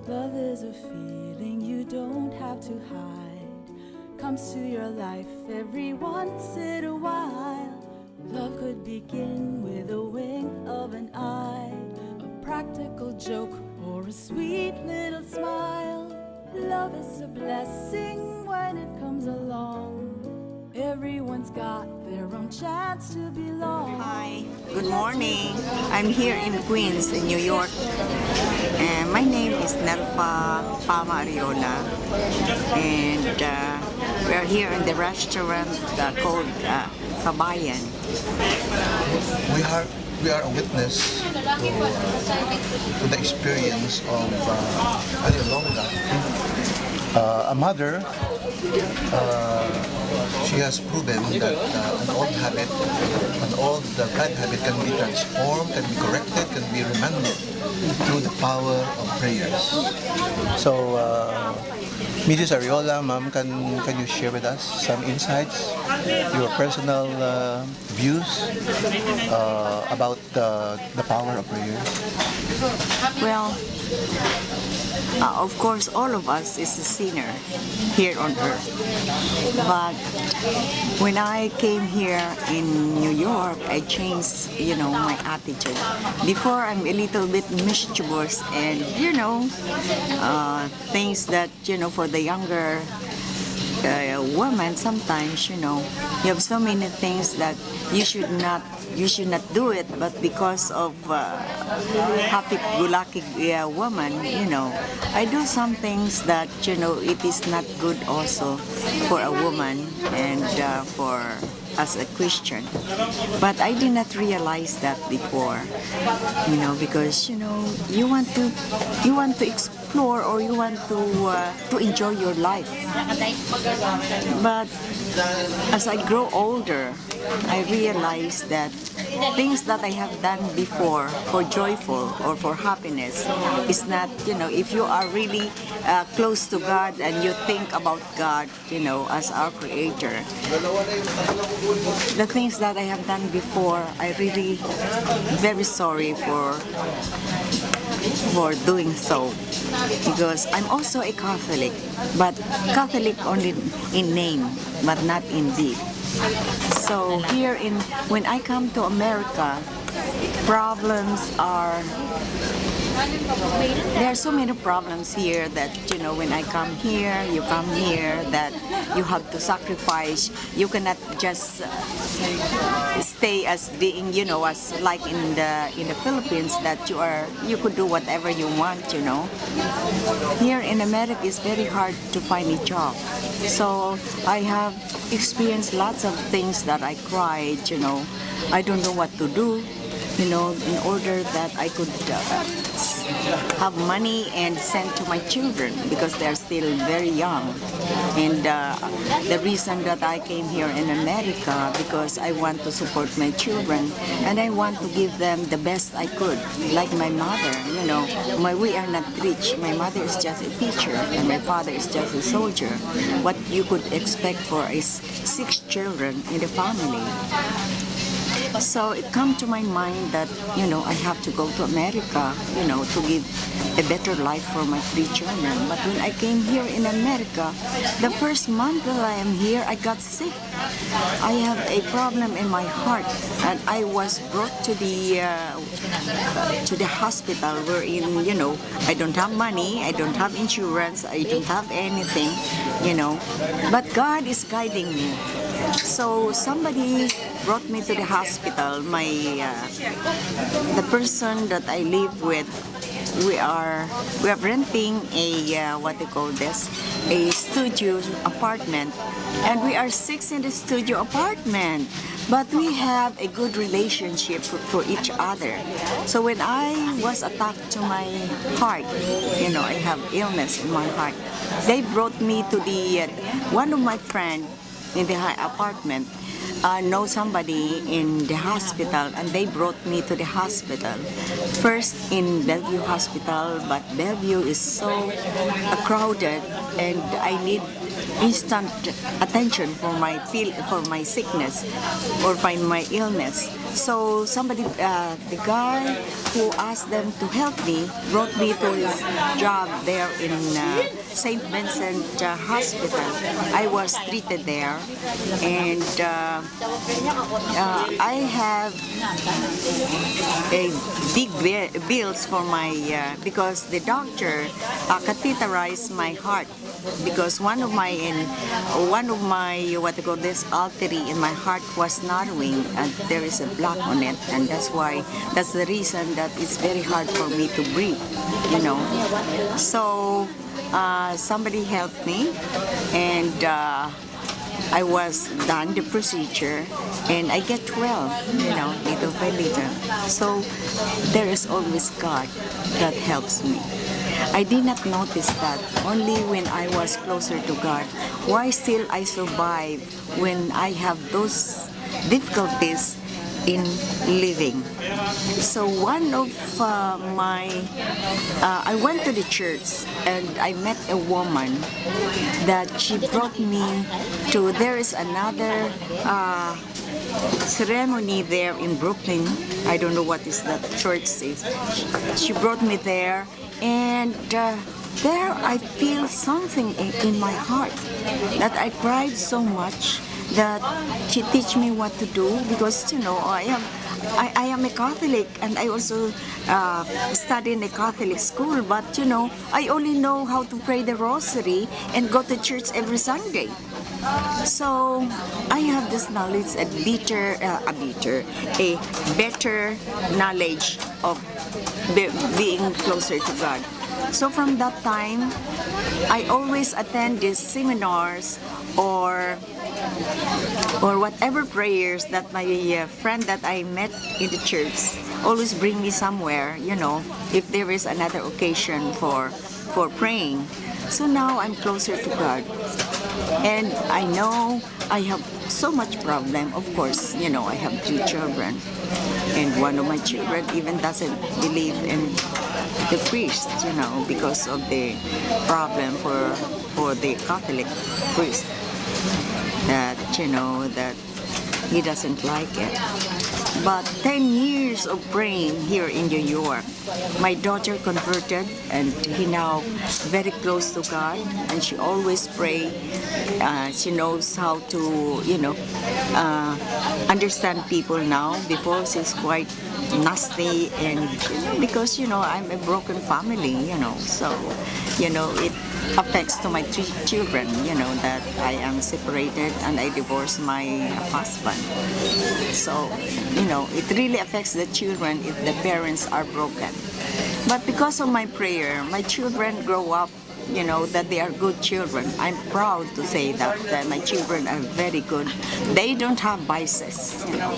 Love is a feeling you don't have to hide. Comes to your life every once in a while. Love could begin with a wink of an eye, a practical joke or a sweet little smile. Love is a blessing when it comes along. Everyone's got their own chance to belong. Hi, good morning. I'm here in Queens, in New York. And my name is Nelfa, Pama, Ariola. And we are here in the restaurant called Kabayan. We are a witness to the experience of Ariola. A mother, she has proven that an old bad habit can be transformed, can be corrected, can be remanded through the power of prayers. So, Mrs. Ariola, Ma'am, can you share with us some insights, your personal views about the power of prayer? Well, of course, all of us is a sinner here on earth. But when I came here in New York, I changed, my attitude. Before, I'm a little bit mischievous and, things that, for the younger woman, sometimes, you have so many things that you should not do it, but because of happy-go-lucky woman, I do some things that, it is not good also for a woman and for as a Christian. But I did not realize that before, because, you want to explore or you want to enjoy your life. But as I grow older, I realized that things that I have done before for joyful or for happiness is not, if you are really close to God and you think about God, as our Creator, the things that I have done before, I really very sorry for doing so, because I'm also a Catholic, but Catholic only in name, but not in deed. So here when I come to America, there are so many problems here that, when I come here, you come here, that you have to sacrifice. You cannot just stay as being, as like in the Philippines, that you could do whatever you want, Here in America, it's very hard to find a job. So I have experienced lots of things that I cried, I don't know what to do, in order that I could have money and send to my children, because they're still very young. And the reason that I came here in America, because I want to support my children and I want to give them the best I could. Like my mother, we are not rich. My mother is just a teacher and my father is just a soldier. What you could expect for is 6 children in the family. So it come to my mind that, I have to go to America, to give a better life for my 3 children. But when I came here in America, the first month that I am here, I got sick. I have a problem in my heart, and I was brought to the hospital wherein, I don't have money, I don't have insurance, I don't have anything, But God is guiding me. So somebody brought me to the hospital. The person that I live with, we are renting a a studio apartment, and we are 6 in the studio apartment. But we have a good relationship for each other. So when I was attacked to my heart, I have illness in my heart, they brought me to one of my friends in the apartment know somebody in the hospital, and they brought me to the hospital. First in Bellevue Hospital, but Bellevue is so crowded, and I need instant attention for my sickness or for my illness. So somebody, the guy who asked them to help me, brought me to his job there in St. Vincent Hospital. I was treated there, and I have a big bills for my because the doctor catheterized my heart because one of my what they call this artery in my heart was narrowing and there is a block on it, and that's the reason that it's very hard for me to breathe, you know. So somebody helped me, and I was done the procedure, and I get well, you know, little by little. So there is always God that helps me. I did not notice that only when I was closer to God. Why still I survive when I have those difficulties in living? So one of I went to the church and I met a woman that she brought me to, there is another ceremony there in Brooklyn. I don't know what is that church is. She brought me there, and there I feel something in my heart that I cried so much that she teach me what to do, because you know I am a Catholic, and I also study in a Catholic school, but you know I only know how to pray the rosary and go to church every Sunday. So I have this knowledge, a better knowledge of being closer to God. So from that time, I always attend these seminars or whatever prayers that my friend that I met in the church always bring me somewhere, you know, if there is another occasion for praying. So now I'm closer to God. And I know I have so much problem. Of course, you know, I have 3 children. And one of my children even doesn't believe in the priest, you know, because of the problem for the Catholic priest. That, you know, that he doesn't like it. But 10 years of praying here in New York, my daughter converted, and he now very close to God, and she always pray. She knows how to, you know, understand people now. Before she's quite nasty, and because you know I'm a broken family, you know, so you know it affects to my 3 children, you know, that I am separated and I divorced my husband. So, you know, it really affects the children if the parents are broken. But because of my prayer, my children grow up, you know, that they are good children. I'm proud to say that my children are very good. They don't have vices, you know.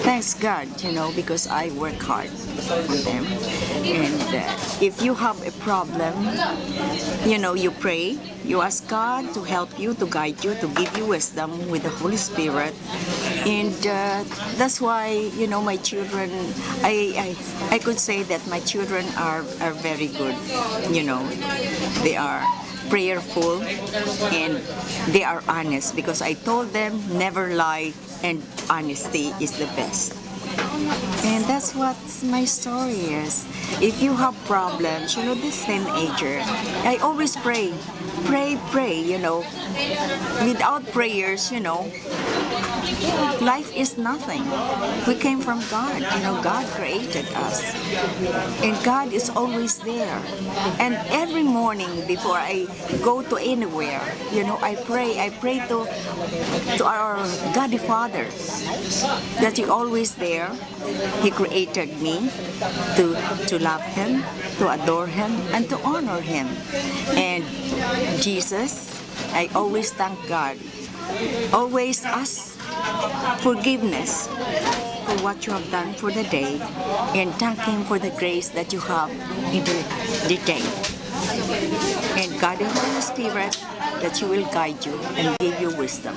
Thanks God, you know, because I work hard on them. And if you have a problem, you know, you pray, you ask God to help you, to guide you, to give you wisdom with the Holy Spirit. And that's why, you know, my children, I could say that my children are very good, you know. They are prayerful and they are honest, because I told them never lie, and honesty is the best. And that's what my story is. If you have problems, you know, this teenager, I always pray, you know. Without prayers, you know, life is nothing. We came from God, you know, God created us. And God is always there. And every morning before I go to anywhere, you know, I pray to our God the Father, that He always there. He created me to love Him, to adore Him, and to honor Him. And Jesus, I always thank God. Always ask forgiveness for what you have done for the day, and thank Him for the grace that you have in the day. And God the Holy Spirit, that He will guide you and give you wisdom.